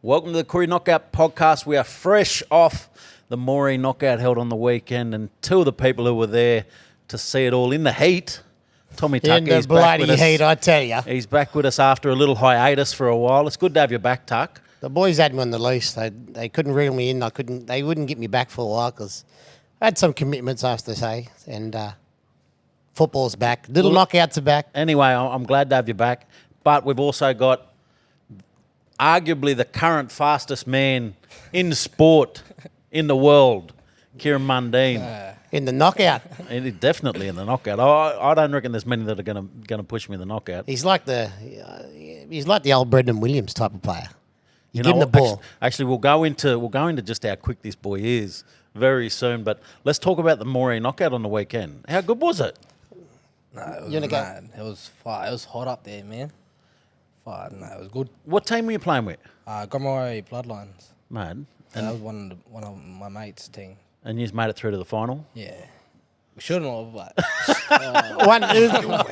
Welcome to the Koori Knockout Podcast. We are fresh off the Mundine knockout held on the weekend, and two of the people who were there to see it all in the heat, Tommy Tucker. In the bloody heat, I tell you. He's back with us after a little hiatus for a while. It's good to have you back, Tuck. The boys had me on the leash. They couldn't reel me in. They wouldn't get me back for a while because I had some commitments, I have to say. And football's back. Little knockouts are back. Anyway, I'm glad to have you back. But we've also got arguably the current fastest man in sport in the world, Kieren Mundine. In the knockout. Definitely in the knockout. I don't reckon there's many that are going to push me in the knockout. He's like the old Brendan Williams type of player. You give him the ball. Actually, we'll go into just how quick this boy is very soon. But let's talk about the Mundine knockout on the weekend. How good was it? No, it was mad. It was fire. It was hot up there, man. Fire. No, it was good. What team were you playing with? Koori Bloodlines. Man. And that was one of my mates' team. And you just made it through to the final? Yeah. We shouldn't have, but...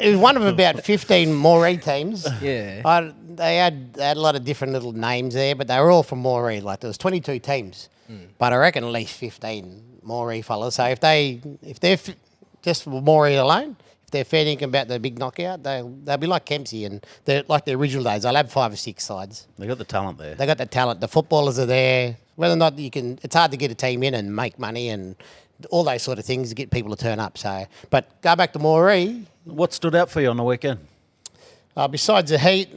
It was one of about 15 Moree teams. Yeah. They had a lot of different little names there, but they were all from Moree. Like, there was 22 teams. But I reckon at least 15 Moree fellas. So if they're just for Moree alone, if they're fair dinkum about the big knockout, they'll be like Kempsey and they're like the original days. They'll have 5 or 6 sides. They got the talent there. They got the talent. The footballers are there. Whether or not it's hard to get a team in and make money and all those sort of things to get people to turn up. So, but go back to Moree. What stood out for you on the weekend? Besides the heat,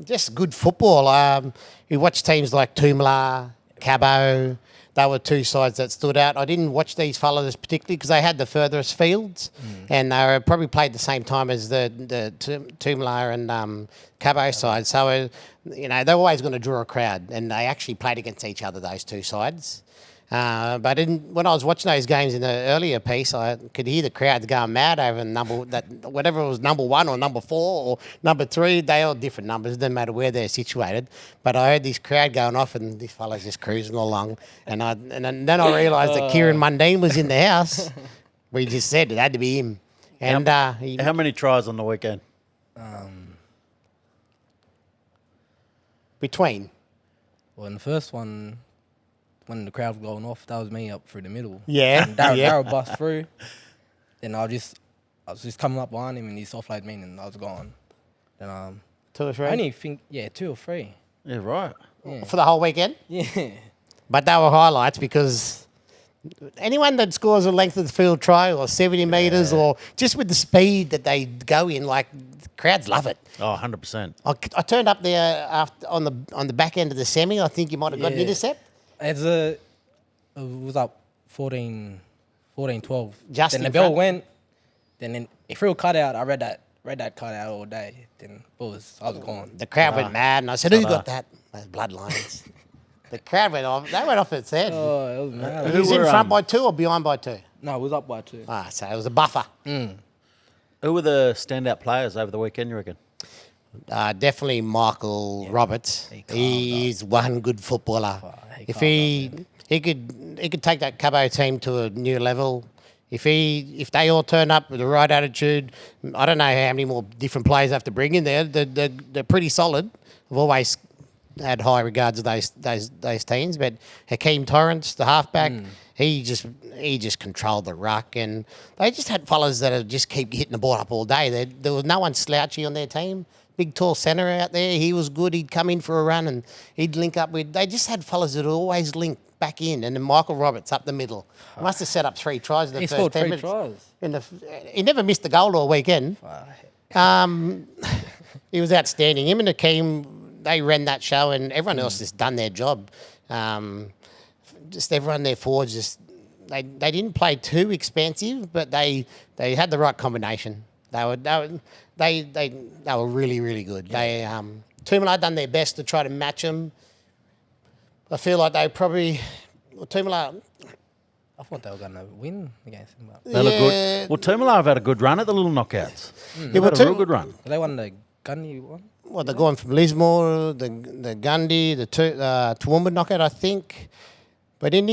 just good football. We watched teams like Toomla, Cabo. They were 2 sides that stood out. I didn't watch these fellas particularly because they had the furthest fields and they were probably played the same time as the Toomla and Cabo side. So, they're always going to draw a crowd and they actually played against each other, those 2 sides. But when I was watching those games in the earlier piece, I could hear the crowds going mad over whatever it was number 1 or number 4 or number 3. They all different numbers, no matter where they're situated. But I heard this crowd going off, and this fella's just cruising along. And then I realised that Kieren Mundine was in the house. We just said it had to be him. And how many tries on the weekend? Between. Well, in the first one, when the crowd was going off, that was me up through the middle. Yeah. And Darryl bust through. Then I was just coming up behind him and he offloaded me and I was gone. Then 2 or 3? I only think 2 or 3. Yeah, right. Yeah. For the whole weekend? Yeah. But they were highlights because anyone that scores a length of the field try or 70 metres or just with the speed that they go in, like, the crowds love it. Oh, 100%. I turned up there on the back end of the semi. I think you might have got an intercept. It was up 14-12. Just then in the bell front. went. Then if real cut out, I read that cut out all day. Then I was gone. The crowd went mad, and I said, "Who got that?" Those bloodlines. The crowd went off. They went off its head. Oh, it was mad. He was in front by 2 or behind by 2? No, it was up by 2. So it was a buffer. Who were the standout players over the weekend, you reckon? Definitely Michael Roberts. He's one good footballer. If he could take that Cabo team to a new level. If they all turn up with the right attitude, I don't know how many more different players have to bring in there. They're pretty solid. I've always had high regards of those teams, but Hakeem Torrance, the halfback, he just controlled the ruck, and they just had fellas that just keep hitting the ball up all day. There was no one slouchy on their team. Big tall centre out there, he was good. He'd come in for a run and he'd link up with. They just had fellas that always link back in, and then Michael Roberts up the middle. Must have set up 3 tries in the He first scored 10 3 minutes. tries. He never missed a goal all weekend. He was outstanding. Him and Hakeem, they ran that show, and everyone else just done their job. Just everyone there forwards just they didn't play too expansive, but they had the right combination. They were really, really good. Yeah. Toomla done their best to try to match them. I feel like they probably Toomla. I thought they were going to win against him. They look good. Well, Toomla have had a good run at the little knockouts. They've had a real good run. They won the Gundy one? Well, they're going from Lismore, the Gundy, the Toowoomba knockout, I think. But in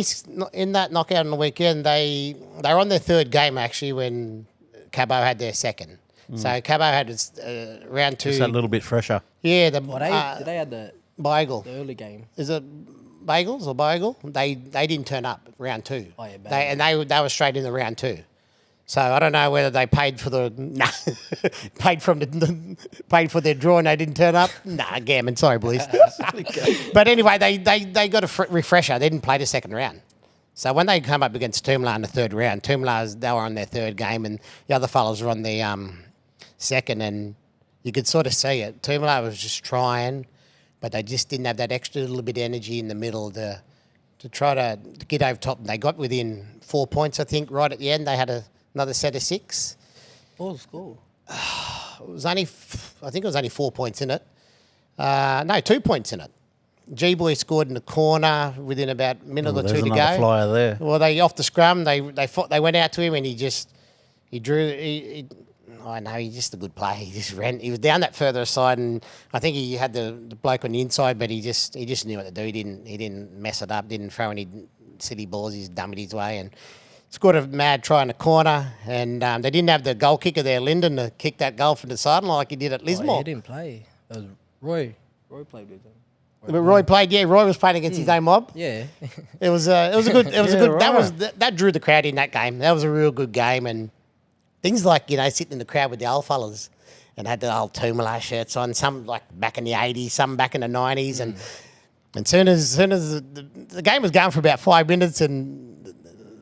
that knockout on the weekend, they were on their 3rd game actually when Cabo had their 2nd. So Cabo had round 2. Just a little bit fresher. Yeah. Did they had the Bagel. The early game. Is it Bagels or Bagel? They didn't turn up round 2. Oh, yeah, They were straight in the round 2. So I don't know whether they paid for the paid for their draw and they didn't turn up. Nah, gammon. Sorry, boys. But anyway, they got a refresher. They didn't play the second round. So when they come up against Toomla in the third round, they were on their third game and the other fellas were on the second, and you could sort of see it. Toomla was just trying, but they just didn't have that extra little bit of energy in the middle to try to get over top. They got within 4 points, I think, right at the end. They had another set of 6. What was the score? It was only, I think it was only 4 points in it. No, 2 points in it. G-Boy scored in the corner within about a minute or 2 to go. There's another flyer there. Well, they off the scrum, they went out to him and he just a good player. He just ran. He was down that further side, and I think he had the bloke on the inside, but he just knew what to do. He didn't mess it up. Didn't throw any silly balls. He just dummied his way and scored a mad try in the corner. And they didn't have the goal kicker there, Lyndon, to kick that goal from the sideline like he did at Lismore. He didn't play. It was Roy. Roy played with him. But Roy played. Yeah, Roy was playing against his own mob. Yeah. It was a good. Right. That drew the crowd in that game. That was a real good game, and things like sitting in the crowd with the old fellas and had the old Toomala shirts on. Some like back in the 80s, some back in the 90s, and soon as the game was going for about 5 minutes, and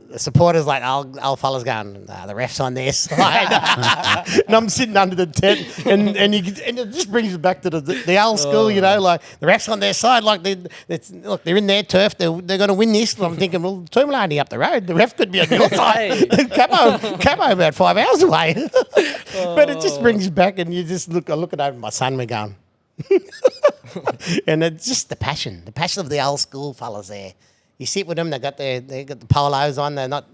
the supporters like old fellas going, the ref's on their side, and I'm sitting under the tent, and it just brings me back to the old school, like the ref's on their side, like they're in their turf, they're going to win this. And I'm thinking, well, Toomala only up the road, the ref could be on your side. Camo about 5 hours away, but it just brings you back, and you just look. I look it over my son, we're going, and it's just the passion of the old school fellas there. You sit with them, they got the polos on. They're not,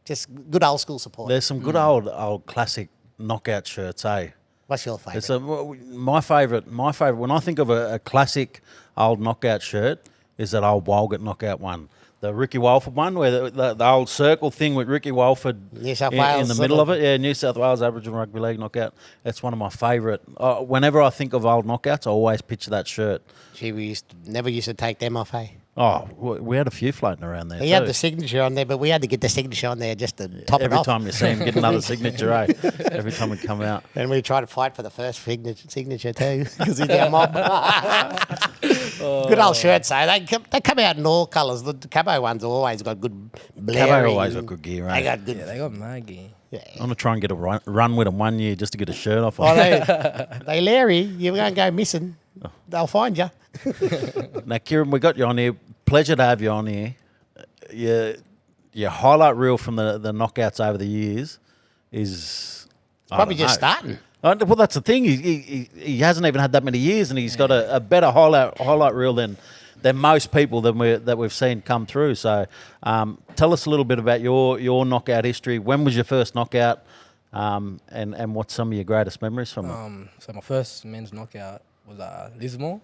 just good old school support. There's some good old classic knockout shirts, eh? What's your favourite? My favourite. When I think of a classic old knockout shirt, is that old Walgett knockout one, the Ricky Walford one, where the old circle thing with Ricky Walford New South Wales in the middle of it. Yeah, New South Wales Aboriginal Rugby League knockout. That's one of my favourite. Whenever I think of old knockouts, I always picture that shirt. Gee, we never used to take them off, eh? Oh, we had a few floating around there. He had the signature on there, but we had to get the signature on there just to top it off. Every time you see him get another signature, eh? Every time we come out. And we tried to fight for the first signature too, because he's our mob. Good old shirts, eh? They come out in all colours. The Cabo ones always got good blaring. Cabo always got good gear, eh? They got good. Yeah, they got mad gear. Yeah. I'm going to try and get a run with them one year just to get a shirt off. Oh, they Larry, you won't go missing. They'll find you. Now, Kieren, we got you on here. Pleasure to have you on here. Your highlight reel from the knockouts over the years is Probably just starting. Well, that's the thing. He hasn't even had that many years, and he's got a better highlight reel than most people that we've seen come through. So, tell us a little bit about your knockout history. When was your first knockout, and what's some of your greatest memories from it? So my first men's knockout was Lismore,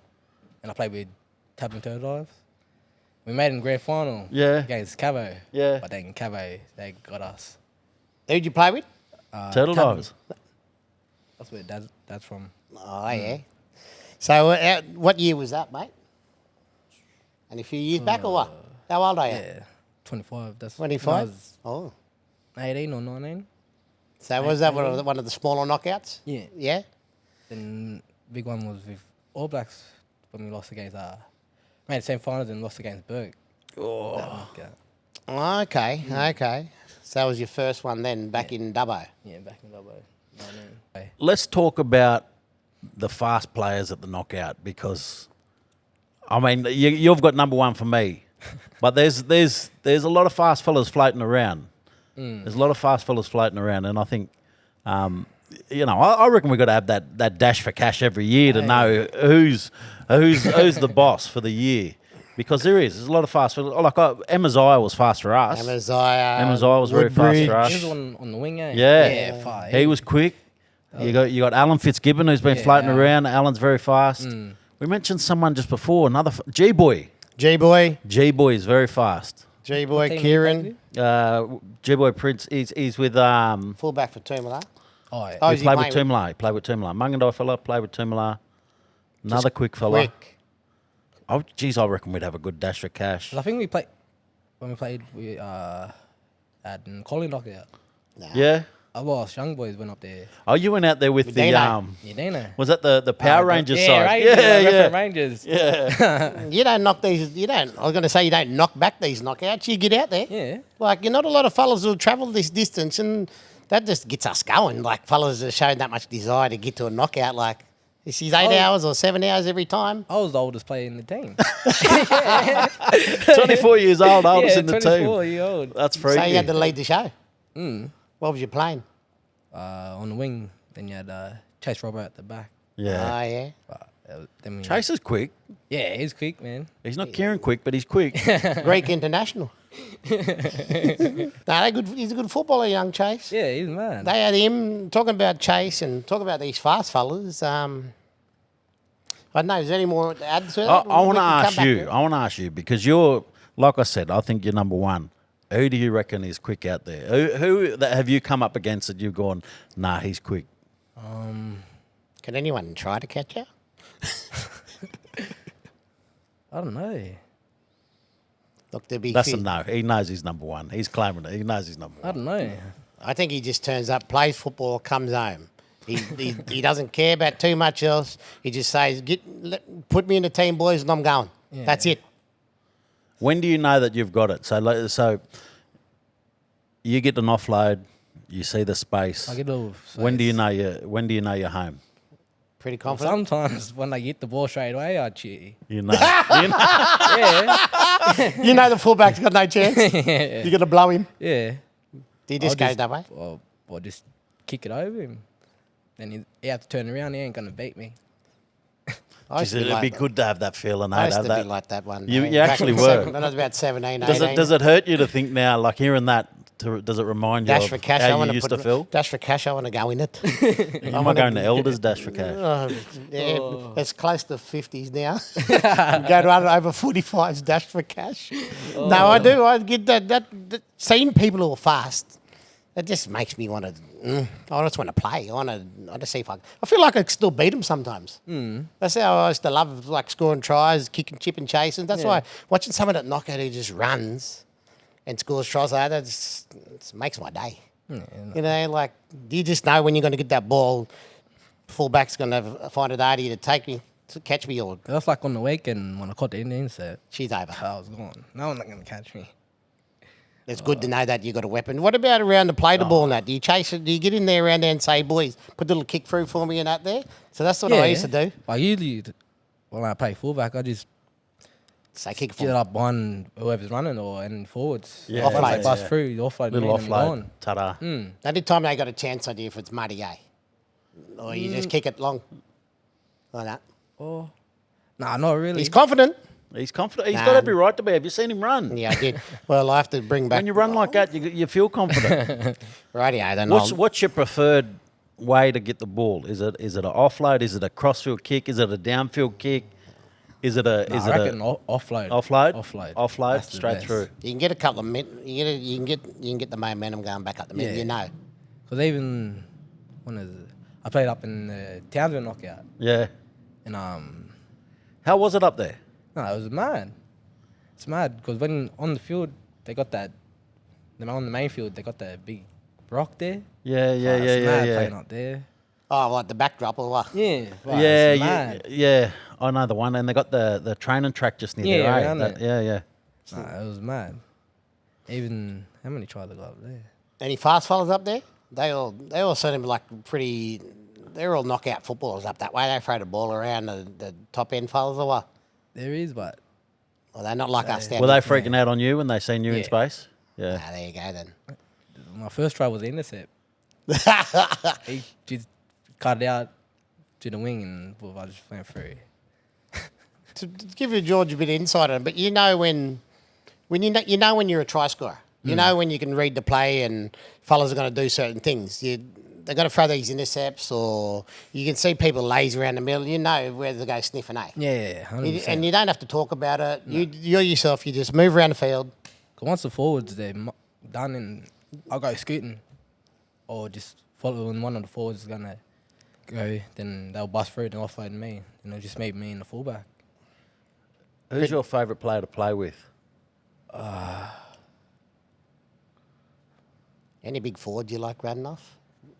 and I played with Tabin Turtle. We made it in grand final against Cabo. Yeah. But then Cabo, they got us. Who'd you play with? Turtle Divers. That's where that's from. Oh, yeah. So what year was that, mate? And a few years back or what? How old are you? Yeah, 25. That's 25? Oh. 18 or 19. So was that one of the smaller knockouts? Yeah. Yeah? Then big one was with All Blacks when we lost against made the same finals and lost against Berg. Oh. Okay, okay. So that was your first one then, back in Dubbo. Yeah, back in Dubbo. Let's talk about the fast players at the knockout, because I mean you've got number one for me, but there's a lot of fast fellas floating around. There's a lot of fast fellas floating around, and I think I reckon we've got to have that dash for cash every year to know who's the boss for the year. Because there's a lot of fast. Like Amaziah was fast for us. Amaziah was very fast for us. He was on the wing, eh? Yeah, fine. He was quick. You got Alan Fitzgibbon, who's been floating around. Alan's very fast. We mentioned someone just before. Another G-Boy. G-Boy is very fast. G-Boy, Kieren. G-Boy Prince. He's with Fullback for Toomala. Oh, yeah. He played with Toomala. Mungandai fella played with Toomala. Another quick fella. Quick. Oh, geez, I reckon we'd have a good dash for cash. 'Cause I think when we played at Collie Knockout. Nah. Yeah. Well, us young boys went up there. Oh, you went out there with the Dino. Yeah, Dino. Was that the Power Rangers yeah, side? Rangers, Yeah. Rangers. Yeah. You don't knock these. You don't. I was going to say you don't knock back these knockouts. You get out there. Yeah. Like you're not a lot of fellas who'll travel this distance, and that just gets us going. Like fellas are showing that much desire to get to a knockout. Like this is 8 hours or 7 hours every time. I was the oldest player in the team. 24 years old, oldest in the 24 team. year old. That's So freaky. you had to lead the show. Mm. What was you playing? On the wing, then you had Chase Robert at the back. Yeah. Oh yeah. Then we, Chase is quick. Yeah, he's quick, man. He's not Kieren quick, but he's quick. Greek international. No, they're good. He's a good footballer, young Chase. Yeah, he's mad. They had him talking about Chase and talking about these fast fellas. I don't know. Is there any more to add to that? I want to We can come ask back you. to it. I want to ask you because you're, like I said, I think you're number one. Who do you reckon is quick out there? Who that have you come up against that you've gone, nah, he's quick? Can anyone try to catch you? I don't know. Look, to be That's a fair, no. He knows he's number one. He's claiming it. He knows he's number I one. don't know. I think he just turns up, plays football, comes home. He doesn't care about too much else. He just says, put me in the team, boys, and I'm going. Yeah. That's it. When do you know that you've got it? So you get an offload. You see the space. I get a little. When do you know you're home? Pretty confident. Sometimes when I get the ball straight away, I cheer. You know. You know? Yeah, You know the fullback's got no chance. yeah, You're going to blow him. yeah. Do you just go that way? Or just kick it over him. Then he have to turn around. He ain't gonna beat me. I used to It'd like be that. good to have that feeling. I eh, used have to that. be like that one. You- day. you Back actually in were. When I was about 17, Does 18. it hurt you to think now, like hearing that? Does it remind you Dash of for cash. I how want you used to feel? Dash for cash. I want to go in it. You might go into elders dash for cash. Yeah, it's close to 50s now. Go to over 45s dash for cash. No, I do. I get that seeing people who are fast. It just makes me want to. I just want to play. I just see if I feel like I could still beat them sometimes. That's how I used to love like scoring tries, kicking, chipping, chasing. That's why watching someone at knockout who just runs and scores tries like that it makes my day. You know, like you just know when you're going to get that ball. Fullback's going to find it harder to take me, to catch me, or That's like on the weekend when I caught the Indian set. she's over. I was gone. No one's not gonna catch me. It's good to know that you got a weapon. What about around the play the ball and that? Do you chase it? Do you get in there around there and say, boys, put a little kick through for me and that there? So that's what I used to do. I usually, when I play fullback, I just Say kick get for up behind whoever's running or and forwards. Yeah, Once Offload, they bust yeah. through, the offload Little me and I'm offload. gone. Ta-da. Any time they got a chance idea if it's muddy, eh? Or you just kick it long. Like that. Oh, nah, not really. He's confident. He's confident. He's Nah. got every right to be. Have you seen him run? Yeah, I did. Well, I have to bring back. When you run like that, you feel confident. Radio, then What's your preferred way to get the ball? Is it an offload? Is it a crossfield kick? Is it a downfield kick? Is it a Nah, is I it reckon a offload. offload? Offload. Offload That's the straight best. through. You can get a couple of minutes. You can get the momentum going back up the middle. Yeah. You know. Because even when is it? I played up in the Townsville knockout, Yeah. and How was it up there? no, it was mad. It's mad because when on the field they got that, on the main field they got that big rock there. Yeah, yeah, It's yeah, mad yeah, playing yeah. up there. Oh, like the backdrop or what? Yeah, like, Yeah, it's yeah, mad. yeah. I know the one, and they got the training track just near Yeah, there. eh? around That- it. yeah, yeah. Nah, it was mad. Even how many tries I got up there? Any fast fellas up there? They all seem like pretty. They're all knockout footballers up that way. They throw the ball around the top end fellas or what? There is, but Well, they're not like us. Were they freaking out on you when they seen you in Yeah. space? Yeah. Ah, there you go then. my first try was the intercept. He just cut it out to the wing and well, I just went through. To give you George a bit of insight on it, but you know when you know when you're a try scorer. You know when you can read the play and fellas are going to do certain things. They've got to throw these intercepts, or you can see people lazy around the middle. You know where they go sniffing, eh? Yeah, 100%. And you don't have to talk about it. You're yourself. You just move around the field. 'Cause once the forwards they're done and I'll go scooting or just following one of the forwards is gonna go, then they'll bust through and offload me, and it'll just make me in the fullback. Who's your favourite player to play with? Any big forward you like running off?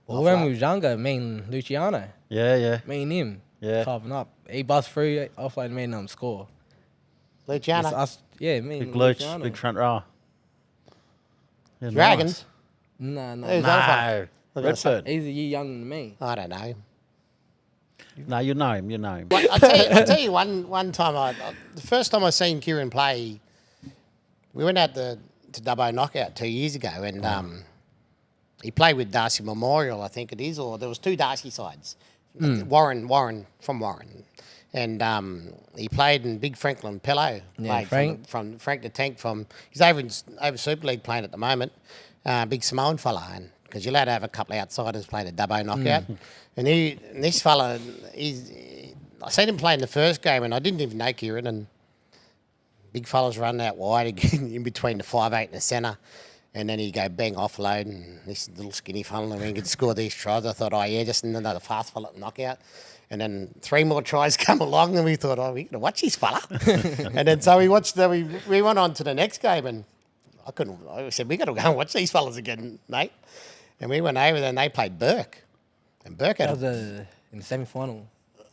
Well, when we was younger, me and Luciano, Yeah. me and him, Yeah. carving up. He bust through, offload me and score. Luciano. It's us, yeah, me Big and Luch, Luciano. big front row. Yeah, Dragons? No. Who's that No. Redford. He's a year younger than me. I don't know. No, you know him. You know him. I'll tell you one time, the first time I seen Kieren play, we went out to Dubbo Knockout 2 years ago, and he played with Darcy Memorial, I think it is, or there was two Darcy sides. Warren from Warren. And he played in Big Franklin Pello. Yeah, Played from Frank the Tank he's over Super League playing at the moment. Big Samoan fella, and because you're allowed to have a couple of outsiders playing a Dubbo Knockout. And this fella, I seen him play in the first game, and I didn't even know Kieren, and big fella's running out wide again in between the 5'8" and the centre. And then he'd go bang offload, and this little skinny fella, and he could score these tries. I thought, oh yeah, just another fast fella at knockout. And then 3 more tries come along, and we thought, oh, we got to watch this fella. And then so we watched. We went on to the next game, and I said, we got to go and watch these fellas again, mate. And we went over there, and they played Burke, and Burke had That was in the semi-final.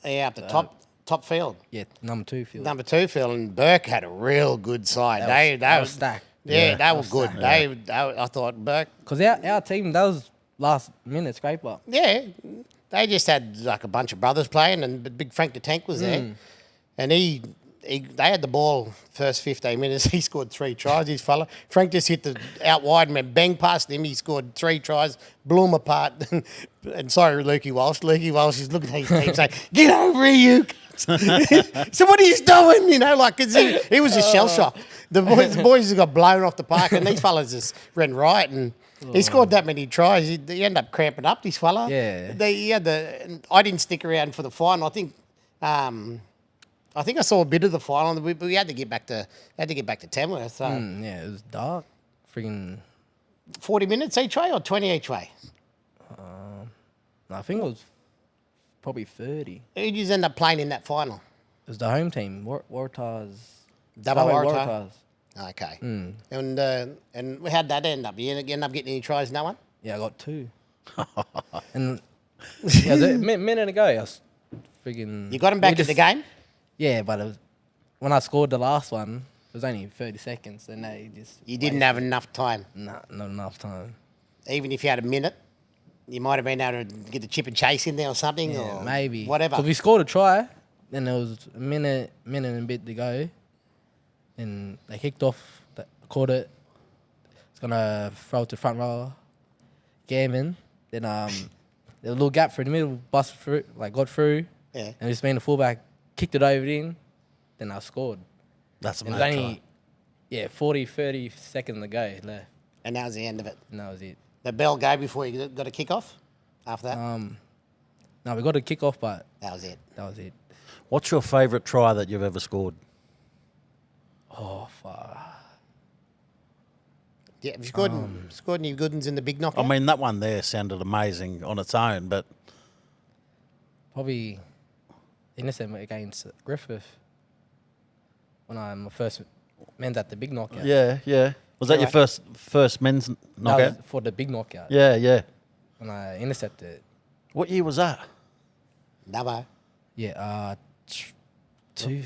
up the top field, Yeah, number 2 field. number 2 field, and Burke had a real good side. They That was stacked. Yeah, they were was good. stacked. I thought Burke. Because our team, that was last minute scraper. Yeah, they just had like a bunch of brothers playing, and Big Frank the Tank was there, and they had the ball first 15 minutes. He scored 3 tries. His fella Frank just hit the out wide and went bang past him. He scored 3 tries, blew him apart. And sorry, Lukey Walsh. Lukey Walsh is looking at his team saying, "Get over here, you." So what are you doing? You know, like 'cause he was just shell shocked. The boys got blown off the park, and these fellas just ran right and. He scored that many tries. He ended up cramping up, this fella. Yeah. I didn't stick around for the final. I think I saw a bit of the final, but we had to get back to Tamworth. So Yeah, it was dark. Freaking, 40 minutes each way or 20 each way. I think it was probably 30. Who did you end up playing in that final? It was the home team, Waratahs. Double Waratah. Waratahs. Okay. And how'd that end up? You end up getting any tries? No one. Yeah, I got 2. And yeah, a minute ago, I was freaking. You got him back in the game. Yeah, but it was, when I scored the last one, it was only 30 seconds, and they just. You didn't have enough time. Nah, not enough time. Even if you had a minute, you might have been able to get a chip and chase in there or something, Yeah, or maybe. whatever. So we scored a try, then there was a minute and a bit to go, and they kicked off, caught it. It's gonna throw it to front row, Gammon. Then there was a little gap through the middle, busted through, got through, Yeah. and just being the fullback, kicked it over in, then I scored. That's a And it mad was try. only 30 seconds to go left, And that was the end of it. and that was it. The bell go before you got a kick off. After that, No, we got a kick off, but that was it. that was it. What's your favourite try that you've ever scored? Oh fuck. Yeah, have you scored any good ones in the big knockout? I mean, that one there sounded amazing on its own, but Probably innocent against Griffith when I my first men's at the big knockout. yeah. Was that your first men's That knockout? was for the big knockout. Yeah. When I intercepted. What year was that? Dubbo. Yeah, two.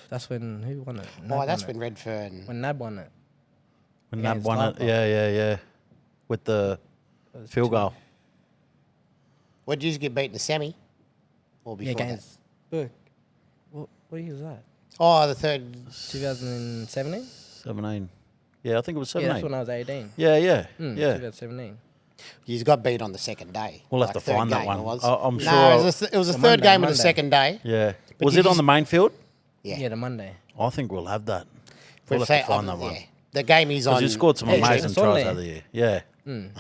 That's when who won it? Oh, that's won when Redfern. when Nab won it. When Yeah, Nab it's won it? Scarpa. Yeah. With the It was field 2. goal. What did you get beat in the semi? Or Yeah, before that? against Burke. What year was that? Oh, the third. 2017. 17. Yeah, I think it was Yeah, 17. that's when I was 18. Yeah. 2017. You got beat on the second day. We'll have like to third find that game one. it was. I'm No, sure it was a The third game of Monday. the second day. Yeah. But Was did it you on the main field? Yeah. Yeah, the Monday. I think we'll have that. We'll We'll have to say- find that one. yeah. The game is on. Because you scored some Yeah, amazing it's on tries there. over the year. Yeah.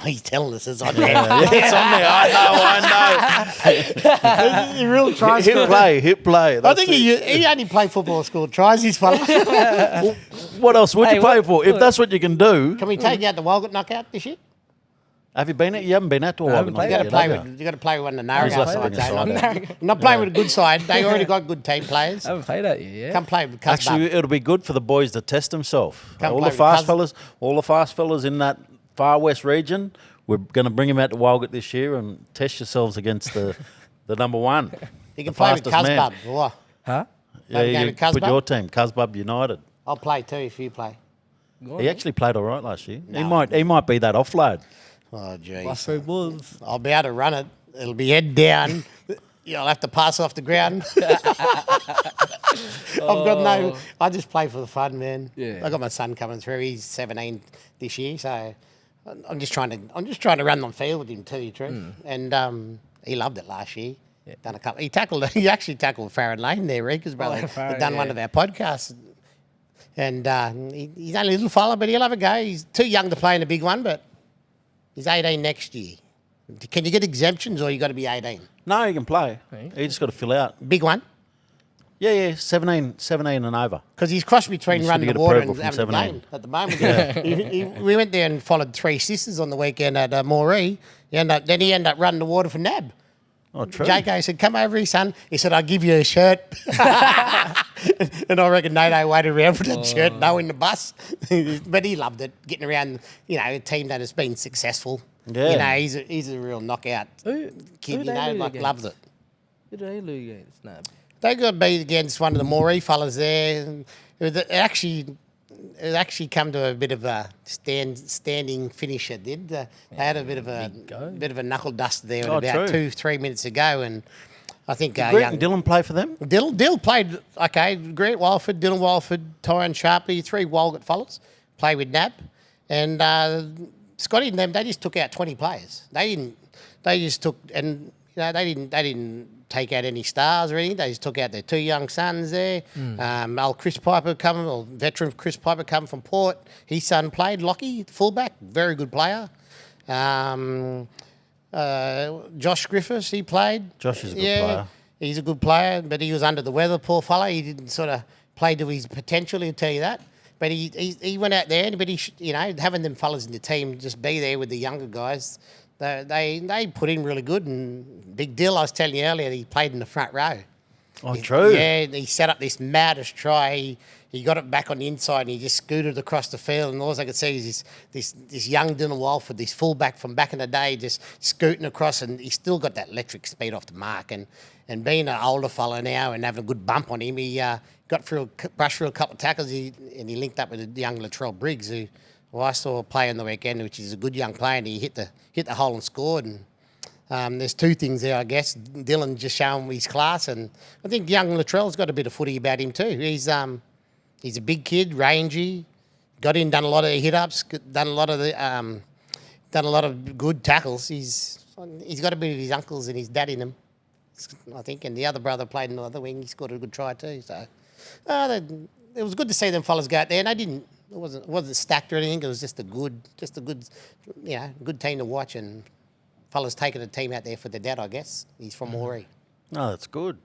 He's telling us it's on there. It's on there. I know. He real tries. Hit play. I That's think it. he only played football and scored tries, this fella. What else would Hey, you play what- for? If that's what you can do. Can we take you out the Walgett knockout this year? Have you been? You haven't been out to a haven't Walgett played You it. got to knockout play yet, with. You got to play with one of the He's Narragansett left to bring sides. a eh? side Not, not playing with a good side. They already got good team players. I haven't played that yet. Yeah. Come play with have you? Actually, Cusbub. it'll be good for the boys to test themselves. Come All play the with fast Cus- fellas, in that far west region, we're going to bring them out to Walgett this year and test yourselves against the number one. You can the play with fastest man. Cusbub. What? Huh? Play a Yeah, game you with put Cusbub? your team, Cusbub United. I'll play too if you play. Go on, He actually played all right last year. No. He might be that offload. Oh, jeez. Last 3 balls. I'll be able to run it. It'll be head down. I'll have to pass off the ground. I've got no. I just play for the fun, man. Yeah. I got my son coming through. He's 17 this year, so I'm just trying to run on field with him, to tell you the truth. And he loved it last year. Yeah. Done a couple. He actually tackled Farron Lane there, Rika's brother. Farron, Done one yeah. of our podcasts. And he's only a little fella, but he'll have a go. He's too young to play in a big one, but he's 18 next year. Can you get exemptions, or you got to be 18? No, he can play. Hey. He just got to fill out. Big one, Yeah, 17 and over. because he's crossed between He's running gotta the get water approval and from having a 17. game at the moment. We went there and followed 3 sisters on the weekend at Koori. Then he ended up running the water for NAB. Oh, true. JK said, "Come over here, son." He said, "I'll give you a shirt." And I reckon Nato waited around for the shirt, knowing the bus. But he loved it, getting around, a team that has been successful. Yeah. He's a real knockout Who kid, they lose against? loves it. Who did they lose against? Nah. They got beat against one of the Moree fellas there. And it actually come to a bit of a standing finish. It did. They had a bit of a knuckle dust there Oh, about true. 2-3 minutes ago, and I think Grant young and Dylan play for them? Dill played okay. Grant Walford, Dylan Walford, Tyrone Sharpley, 3 Walgett fellas play with NAB, and Scotty and them, they just took out 20 players. They didn't. They just took and they didn't take out any stars or anything. They just took out their 2 young sons there. Old Chris Piper veteran Chris Piper come from Port. His son played Lockie, fullback, very good player. Josh Griffiths, he played. Josh is a good player. He's a good player, but he was under the weather, poor fella. He didn't sort of play to his potential, he'll tell you that. But he went out there, but having them fellas in the team just be there with the younger guys, they put in really good. And Big Dill, I was telling you earlier, he played in the front row. Oh, true. Yeah, he set up this maddest try. He got it back on the inside and he just scooted across the field. And all I could see is this young Dylan Walford, this fullback from back in the day, just scooting across. And he's still got that electric speed off the mark. And being an older fella now and having a good bump on him, he brushed through a couple of tackles and he linked up with a young Latrell Briggs, who I saw play on the weekend, which is a good young player. And he hit the hole and scored. And there's 2 things there, I guess. Dylan just showing his class, and I think young Latrell's got a bit of footy about him too. He's a big kid, rangy, got in, done a lot of hit-ups, done a lot of good tackles. He's got a bit of his uncles and his dad in him, I think. And the other brother played in the other wing. He scored a good try too. So it was good to see them fellas go out there, and they didn't. It wasn't stacked or anything. It was just a good, good team to watch, and fellas taking a team out there for the dad, I guess. He's from Koori. No, that's good.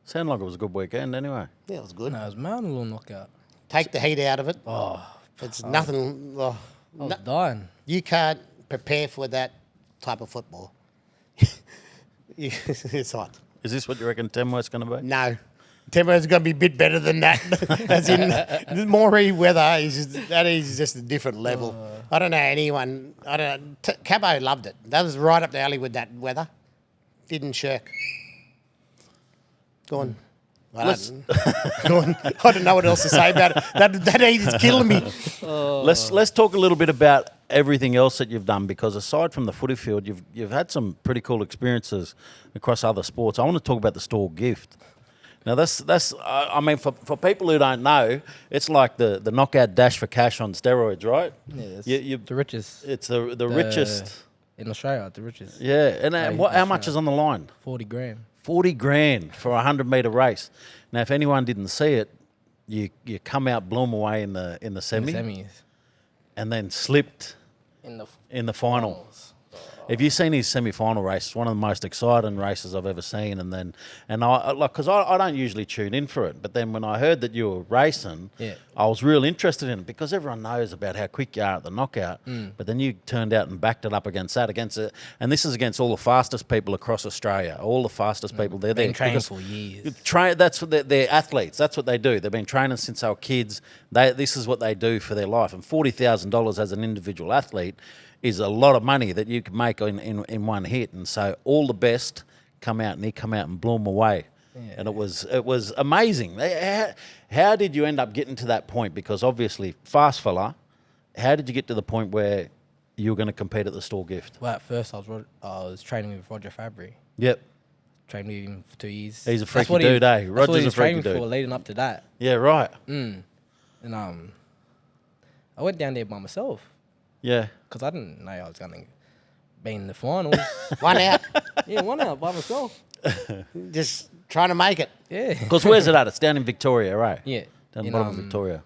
Sounded like it was a good weekend anyway. Yeah, it was good. No, it was man a little knockout. Take the heat out of it. Oh, It's nothing. I was dying. You can't prepare for that type of football. It's hot. Is this what you reckon Temworth's going to be? No. Timber's going to be a bit better than that. As in, the Moree weather is just a different level. I don't know anyone. Cabo loved it. That was right up the alley with that weather. Didn't shirk. Go on. I don't know what else to say about it. That heat is killing me. Let's talk a little bit about everything else that you've done, because aside from the footy field, you've had some pretty cool experiences across other sports. I want to talk about the store gift. Now that's I mean, for people who don't know, it's like the knockout dash for cash on steroids, right? Yeah, it's The the richest. It's the richest. In Australia, the richest. Yeah, and how much Australia. is on the line? 40 grand. 40 grand for a 100-metre race. Now, if anyone didn't see it, you come out, blew them away in the semi, Semis. and then slipped In the in the final. If you've seen his semi-final race, it's one of the most exciting races I've ever seen. And I like, because I don't usually tune in for it, but then when I heard that you were racing, I was real interested in it because everyone knows about how quick you are at the knockout. But then you turned out and backed it up against it, and this is against all the fastest people across Australia, all the fastest people. They're Been there training because for years. That's what they're athletes. That's what they do. They've been training since they were kids. This is what they do for their life. And $40,000 as an individual athlete is a lot of money that you can make in one hit. And so all the best come out, and he come out and blew them away. Yeah. And it was amazing. How did you end up getting to that point? Because obviously, fast fella, how did you get to the point where you were going to compete at the Store Gift? Well, at first I was training with Roger Fabry. Yep. Trained with him for 2 years. He's a freaky dude, eh? Roger's a freaky dude. For leading up to that. Yeah, right. And I went down there by myself. Yeah. Because I didn't know I was going to be in the finals. One out. Yeah, 1 out by myself. Just trying to make it. Yeah. Because where's it at? It's down in Victoria, right? Yeah. Down the bottom of Victoria.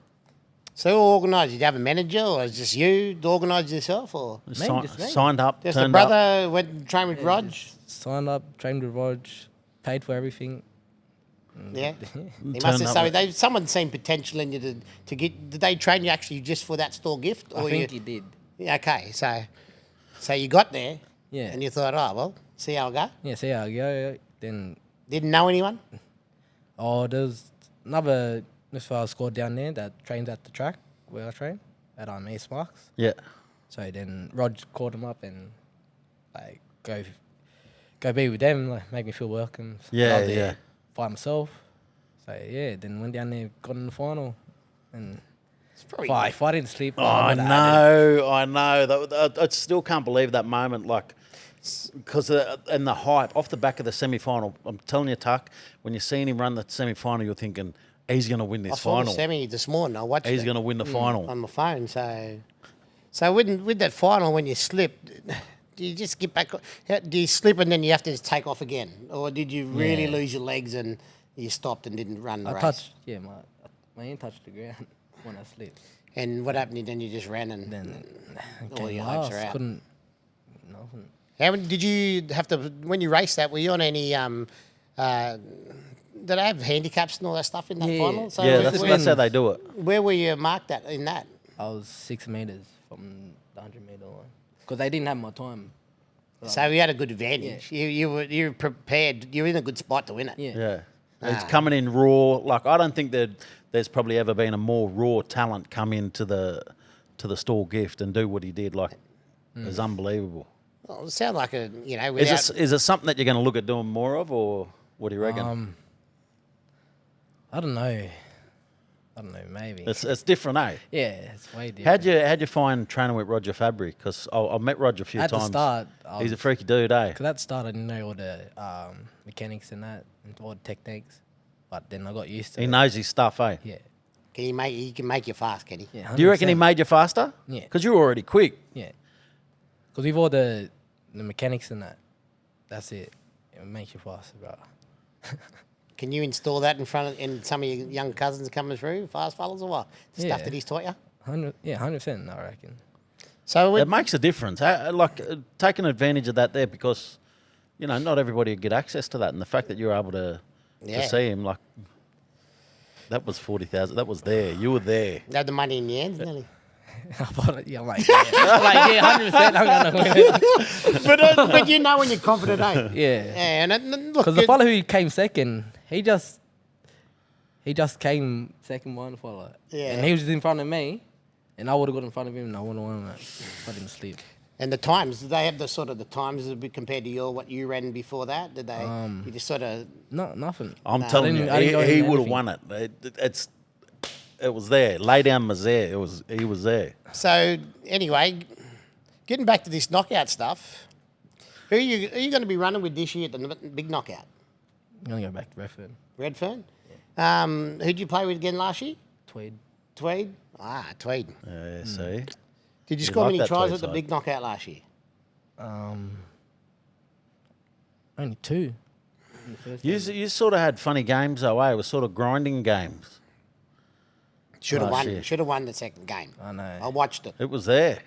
So who organised? Did you have a manager, or was it just you organised yourself, or just me. Signed up, just turned a brother up. went and trained with Rog? Signed up, trained with Rog, paid for everything. Yeah. He Turned must have up. so someone seen potential in you to get. Did they train you actually just for that Store Gift? I think he did. Yeah, okay, so you got there. Yeah. And you thought, oh well, see how I go. Yeah, see how I go. Then Didn't know anyone. there's another missile squad down there that trains at the track where I train at East Marks. Yeah. So then Rog called him up and like go be with them, like make me feel welcome. So Yeah, I was there yeah. by myself. So yeah, then went down there, got in the final, and if I didn't sleep, I know. I still can't believe that moment. Like, because and the hype off the back of the semi-final. I'm telling you, Tuck, when you're seeing him run the semi-final, you're thinking he's going to win this I saw final. the semi this morning. I watched He's it going to win the final. on my phone. So with that final, when you slipped, do you just get back? Do you slip and then you have to just take off again, or did you really lose your legs and you stopped and didn't run the race? My hand touched the ground when I slipped. And what happened? Then you just ran and Then all your hopes are out. couldn't nothing. How did you have to when you raced that? Were you on any? Did they have handicaps and all that stuff in that final? So Yeah, that's how they do it. Where were you marked at in that? I was 6 meters from the 100-meter line because they didn't have my time. So you had a good advantage. Yeah. You were prepared. You were in a good spot to win it. Yeah. It's coming in raw. Like, I don't think there's probably ever been a more raw talent come into the Store Gift and do what he did. Like, it's unbelievable. Well, it sounds like a Is it something that you're going to look at doing more of, or what do you reckon? I don't know. Maybe. It's different, eh? Yeah, it's way different. How'd you find training with Roger Fabry? Because I've met Roger a few At times. the start, He's a freaky dude, eh? Because at the start, I didn't know all the mechanics and that, and all the techniques. But then I got used to it. He knows his stuff, eh? Yeah. He can make you fast, can he? Yeah. Do you reckon he 100%. made you faster? Yeah. Because you were already quick. Yeah. Because with all the mechanics and that, that's it. It makes you faster, bro. Can you install that in some of your young cousins coming through, fast fellas, or what? The stuff Yeah. that he's taught you? 100%, I reckon. So It makes a difference. Taking advantage of that there, because, not everybody would get access to that. And the fact that you're able to see him, like, that was 40,000. That was there. You were there. you had the money in the end, nearly. I'm like, 100%, I'm going to win it. but you know when you're confident, eh? Yeah. And look, Because the fellow who came second, he just came second one follow. Yeah. And he was in front of me, and I would have got in front of him, and I wouldn't have won that. I didn't sleep. and the times, did they have the sort of the times compared to what you ran before that? Did they? You just sort of. No, nothing. I'm telling you, I didn't go he into would have anything. won it. It was there. Lay down was there. He was there. So anyway, getting back to this knockout stuff, are you going to be running with this year at the big knockout? I'm going to go back to Redfern. Redfern. Who'd you play with again last year? Tweed. Tweed. Tweed. Yeah, see. Did you score like many that tries Tweed at the side. big knockout last year? Only 2. In the first game. You sort of had funny games though, eh? It was sort of grinding games. Should have Last won. year. Should have won the second game. I know. I watched it. It was there.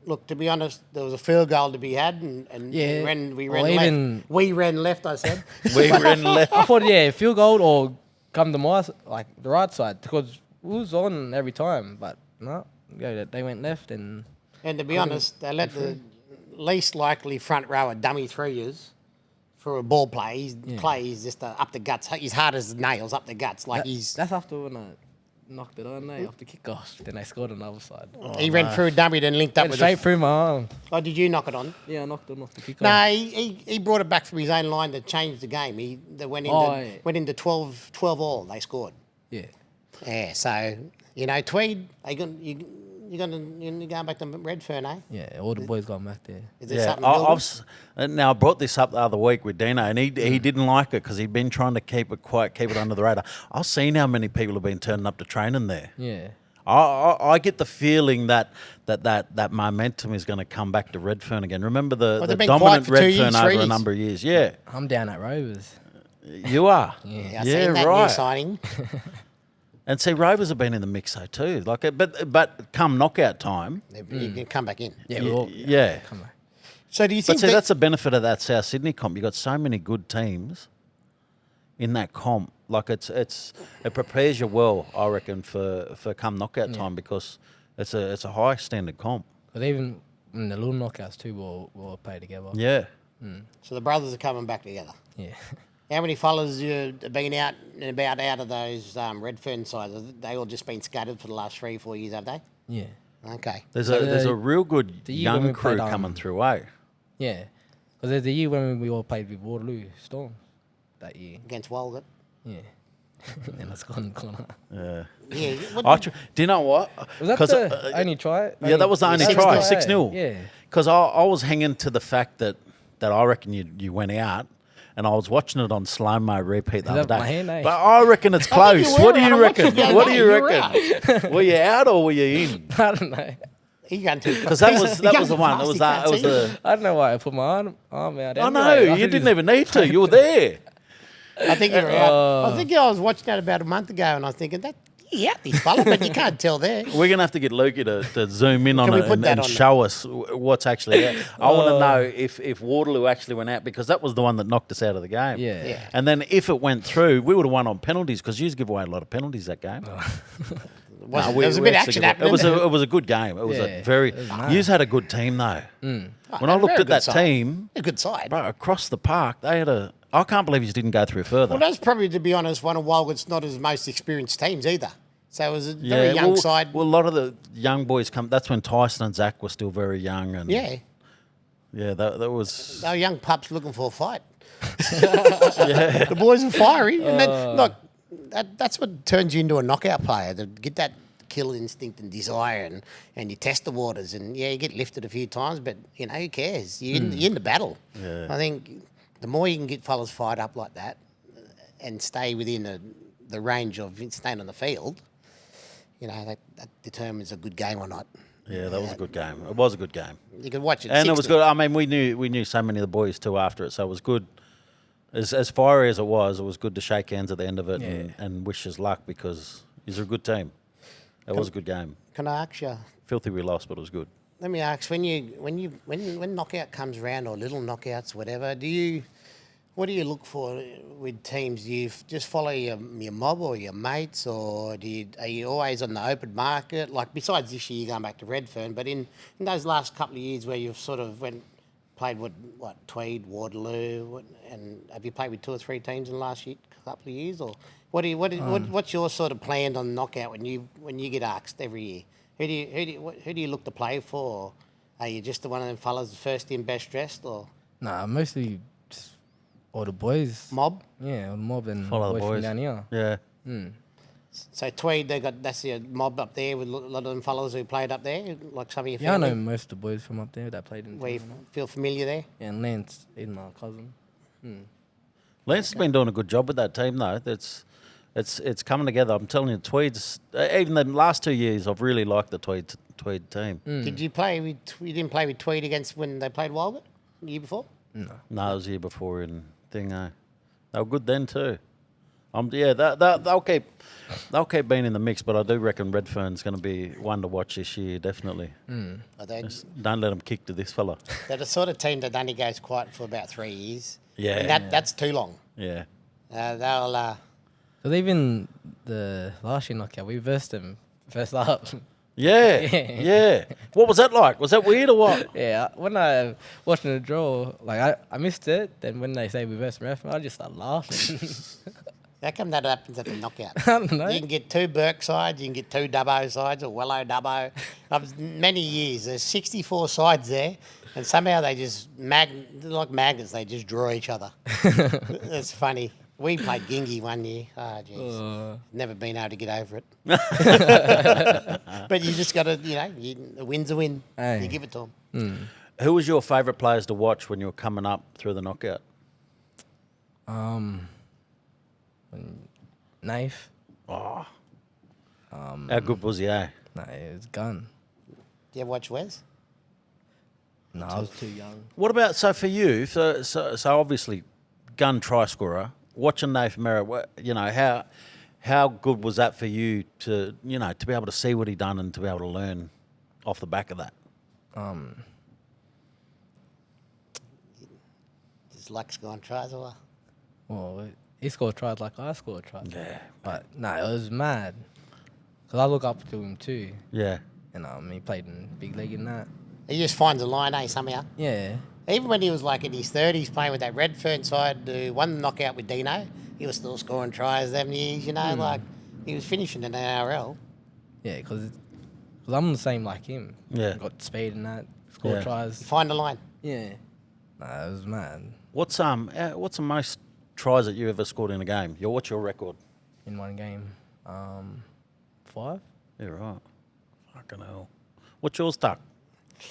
Look, to be honest, there was a field goal to be had, and Yeah. we Or ran even- left. We ran left, I said. We ran left. I thought, field goal or come to my like the right side because we was on every time, but no, they went left and And to be honest, they let the least likely front rower dummy through yous for a ball play. He's just up the guts. He's hard as nails up the guts. Like that's after when I knocked it on off the kickoff. Then I scored on the other side. he ran through a dummy, then linked up Went with straight through my arm. Oh, did you knock it on? Yeah, I knocked it off the kickoff. No, he brought it back from his own line to change the game. They went into 12 all. They scored. Yeah. Yeah, so Tweed, you're going back to Redfern, eh? Yeah, all the boys got back there. Is there Yeah, something? to build now I brought this up the other week with Dino, and he didn't like it because he'd been trying to keep it quiet, keep it under the radar. I've seen how many people have been turning up to training there. Yeah. I get the feeling that momentum is going to come back to Redfern again. Remember the they've been dominant quiet for 2 Redfern years, 3 over a years. number of years. Yeah, I'm down at Rovers. you are. Yeah, I seen that new right. signing. And see, Rovers have been in the mix though too. But come knockout time, You can come back in. Yeah, we're all, yeah. Come on. So do you But think see, that's the benefit of that South Sydney comp. You've got so many good teams in that comp. Like it prepares you well, I reckon, for come knockout time because it's a high standard comp. But even in the little knockouts too, we'll play together. Yeah. so? The brothers are coming back together. Yeah. How many fellas have been out and about out of those Redfern sides? Have they all just been scattered for the last 3 or 4 years, have they? Yeah. Okay. There's a real good the year when young we crew played, coming through, eh? Yeah. Because there's the year when we all played with Waterloo Storm that year. Against Walgett. Yeah. And it's gone. Yeah. Yeah. Do you know what? Was that 'Cause, the only try? yeah, that was the only 6-0. try, 6-0. Yeah. Because I was hanging to the fact that I reckon you went out, and I was watching it on slow-mo repeat the Is other that day. my hand, eh? But I reckon it's I think close. you What were do out. you I watched reckon? it the other What do day. you You were reckon? Were you out or were you in? I don't know. He going too Because that was the one. It was the. I don't know why I put my arm out. I know you didn't even need to. You were there. I think you were out. I think I was watching that about a month ago, and I was thinking out this fella, but you can't tell there. We're gonna have to get Lukey to zoom in on we it put that and on show us what's actually there. I want to know if Waterloo actually went out because that was the one that knocked us out of the game. Yeah. And then if it went through, we would have won on penalties because you give away a lot of penalties that game. There was a we bit actually action got- happening. It was a good game. It was a Yeah, very. it was nice. Yous had a good team though. When I They're looked very at that good side. team, A good side. bro, across the park, they had a. I can't believe you didn't go through further. Well, that's probably, to be honest, one of Wildwood's not his most experienced teams either. So it was a very young well, side. Well, a lot of the young boys come. That's when Tyson and Zach were still very young, and Yeah. yeah, that was. They were young pups looking for a fight. The boys are fiery. And then, look, that's what turns you into a knockout player, to get that kill instinct and desire, and you test the waters. And, yeah, you get lifted a few times, but, who cares? You're in the battle. Yeah. I think the more you can get fellas fired up like that and stay within the range of staying on the field, that determines a good game or not. Yeah, that was a good game. It was a good game, You could watch it. and it was 60. good. I mean, we knew so many of the boys too after it, so it was good. As fiery as it was good to shake hands at the end of it and wish us luck because he's a good team. It was a good game. Can I ask you? Filthy we lost, but it was good. Let me ask: when knockout comes around, or little knockouts, whatever, what do you look for with teams? Do you just follow your mob or your mates, or are you always on the open market? Like, besides this year, you're going back to Redfern, but in those last couple of years where you've sort of played what Tweed, Waterloo, and have you played with 2 or 3 teams in the last couple of years, or what's your sort of plan on knockout when you get asked every year? Who do you look to play for? Or are you just one of them fellas, first in, best dressed, or Nah, mostly just all the boys. mob? Yeah, all the mob and Follow the boys boys. from down here. Yeah. So Tweed, that's your mob up there with a lot of them fellas who played up there, like some of your Yeah, I family. know most of the boys from up there that played in the Where you team. feel familiar there. Yeah, and Lance is my cousin. Lance has been doing a good job with that team though. It's coming together. I'm telling you, Tweed's even the last 2 years, I've really liked the Tweed team. Did you play with? You didn't play with Tweed against when they played Walgett the year before. No, it was the year before in thing. They were good then too. Yeah, they'll keep being in the mix, but I do reckon Redfern's going to be one to watch this year, definitely. But they, Don't let them kick to this fella. they're the sort of team that only goes quiet for about 3 years. Yeah. And that's too long. Yeah. They'll... Because even the last year knockout, we versed them first up. Yeah, yeah. What was that like? Was that weird or what? Yeah, when I watching the draw, like I missed it. Then when they say we versed ref, I just start laughing. How come that happens at the knockout? I don't know. You can get 2 Burke sides, you can get 2 Dubbo sides, or Wello Dubbo. Many years, there's 64 sides there, and somehow they just, like magnets, they just draw each other. It's funny. We played Gingy one year. Oh, jeez. Never been able to get over it. But you just got to, a win's a win. Hey. You give it to them. Who was your favourite players to watch when you were coming up through the knockout? Knife. Oh. How good was he, eh? No, it was gun. Do you ever watch Wes? No, I was too young. What about, so for you, so obviously gun try scorer, watching Nath Merritt, how good was that for you to, to be able to see what he done and to be able to learn off the back of that? Just luck scoring tries or what? Well, he scored tries like I scored tries. Yeah. But no, it was mad. Because I look up to him too. Yeah. And he played in big league and that. He just finds a line, somehow. Yeah. Even when he was like in his 30s playing with that Redfern side, who won the knockout with Dino, he was still scoring tries them years, like he was finishing in the NRL. Yeah, because I'm the same like him. Yeah. Got speed and that, scored Yeah. tries. Find a line. Yeah. Nah, it was mad. What's the most tries that you ever scored in a game? What's your record? In one game. 5? Yeah, right. Fucking hell. What's yours, Tuck? I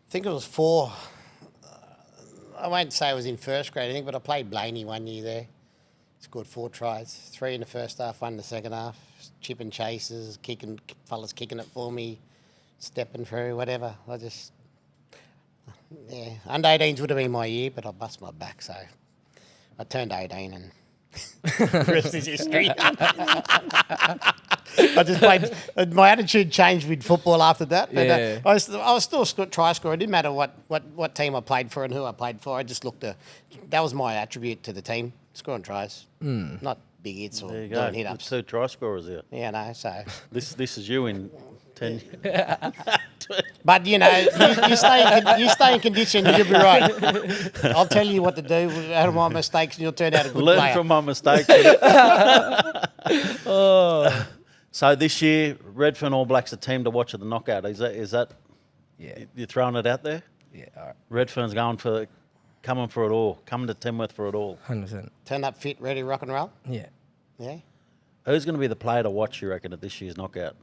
think it was 4. I won't say it was in first grade, I think, but I played Blaney one year there. Scored 4 tries, 3 in the first half, 1 in the second half. Chipping chases, fellas kicking it for me, stepping through, whatever. Under 18s would have been my year, but I bust my back, so I turned 18 and the rest is history. I just played. My attitude changed with football after that. But, Yeah. I was still a try scorer. It didn't matter what team I played for and who I played for. I just looked that was my attribute to the team, scoring tries, not big hits or There you go. doing hit ups. 2 try scorers here. Yeah, no. So, This is you in 10 but you stay in condition, you'll be right. I'll tell you what to do out of my mistakes, and you'll turn out a good Learn player. from my mistakes. So this year, Redfern All Blacks a team to watch at the knockout. Is that Yeah. you're throwing it out there? Yeah, all right. Redfern's coming for it all. Coming to Tamworth for it all. 100%. Turn up fit, ready, rock and roll. Yeah. Yeah. Who's going to be the player to watch, you reckon, at this year's knockout?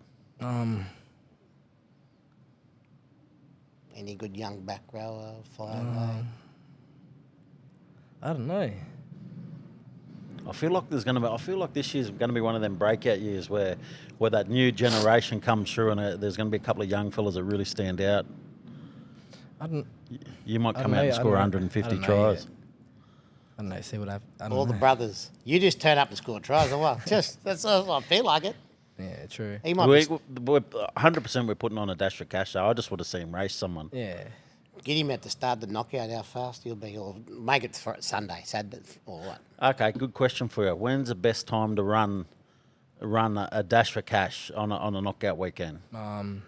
Any good young back rower, fire away. I don't know. I feel like this year's going to be one of them breakout years where that new generation comes through and there's going to be a couple of young fellas that really stand out. I don't. You might I come don't out and know, I score don't- 150 I don't know tries. yet. I don't know. See what I All the know. brothers. You just turn up and score tries or what? That's I feel like it. Yeah, true. He might We're be, 100% we're putting on a dash for cash, though. I just want to see him race someone. Yeah. get him at the start of the knockout, how fast he'll be, or make it for Sunday, Saturday, or what. Okay, good question for you. When's the best time to run a dash for cash on a knockout weekend? Monday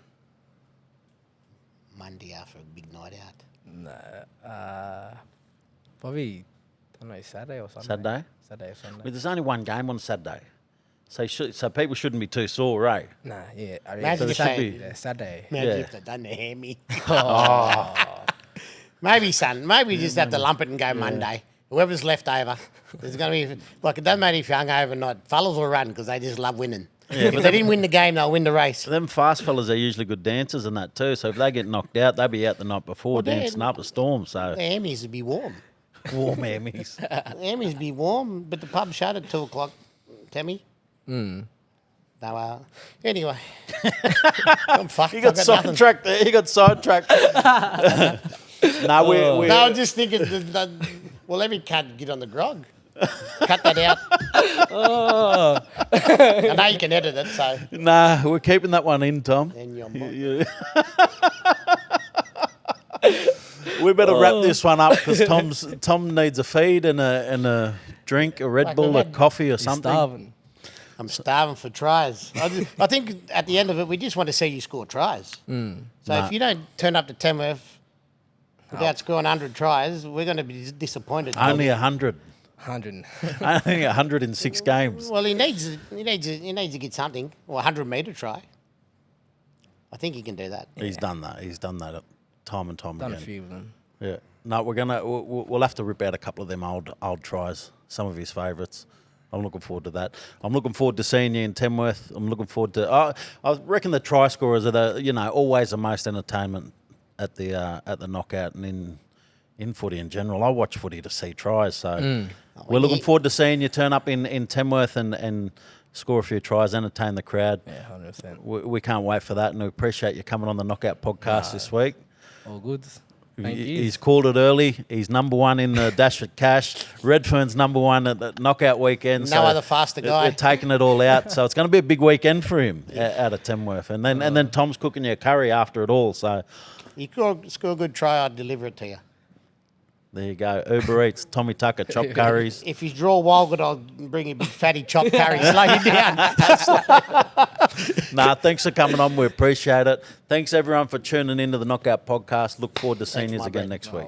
after a big night out. Probably, I don't know, Saturday or Sunday. Saturday? Saturday or Sunday. Well, there's only one game on Saturday. So people shouldn't be too sore, right? Nah, yeah. I Imagine if Saturday. they- Yeah, Saturday. Imagine Yeah. if they've done the hammy. Maybe, son. Maybe you just have to lump it and go Monday. Whoever's left over. There's going to be, like, it doesn't matter if you're hungover or not. Fellas will run because they just love winning. Yeah, If but they didn't win the game, they'll win the race. Them fast fellas are usually good dancers and that too. So if they get knocked out, they'll be out the night before Well, they're- dancing up a storm. So The hammies would be warm. warm hammies. The hammies would be warm, but the pub shut at 2 o'clock, Tammy. No, anyway. I'm fucked. He got I've got nothing. sidetracked there. He got sidetracked. No, we're No, I'm just thinking, well, every cunt get on the grog. Cut that out. I know you can edit it, so. Nah, we're keeping that one in, Tom. And your We better wrap this one up because Tom needs a feed and a drink, a Red Like Bull, we've a had- coffee, or He's something. starving. I'm starving for tries. I think at the end of it, we just want to see you score tries. So if you don't turn up to Tamworth without scoring 100 tries, we're going to be disappointed. Only 100. 100. Only 106 games. Well, he needs to get something. Or 100-metre try. I think he can do that. He's done that. He's done that time and time Done a again. few of them. Yeah. No, we'll have to rip out a couple of them old tries. Some of his favourites. I'm looking forward to that. I'm looking forward to seeing you in Tamworth. I'm looking forward to. I reckon the try scorers are always the most entertainment at the knockout and in footy in general. I watch footy to see tries, so we're looking forward to seeing you turn up in Tamworth and score a few tries, entertain the crowd. Yeah, 100%. We can't wait for that, and we appreciate you coming on the Knockout podcast this week. All good. Thank you. He's called it early. He's number one in the Dash for Cash. Redfern's number one at the Knockout weekend. No other faster guy. They're taking it all out. So it's going to be a big weekend for him out of Tamworth. And then Tom's cooking you a curry after it all. So You score a good try, I'd deliver it to you. there you go. Uber Eats, Tommy Tucker, chopped curries. If you draw Walgett, I'll bring you a big fatty chopped curry. Slow you down. Nah, thanks for coming on. We appreciate it. Thanks everyone for tuning into the Knockout podcast. Look forward to seeing Thanks, you my again friend. next week.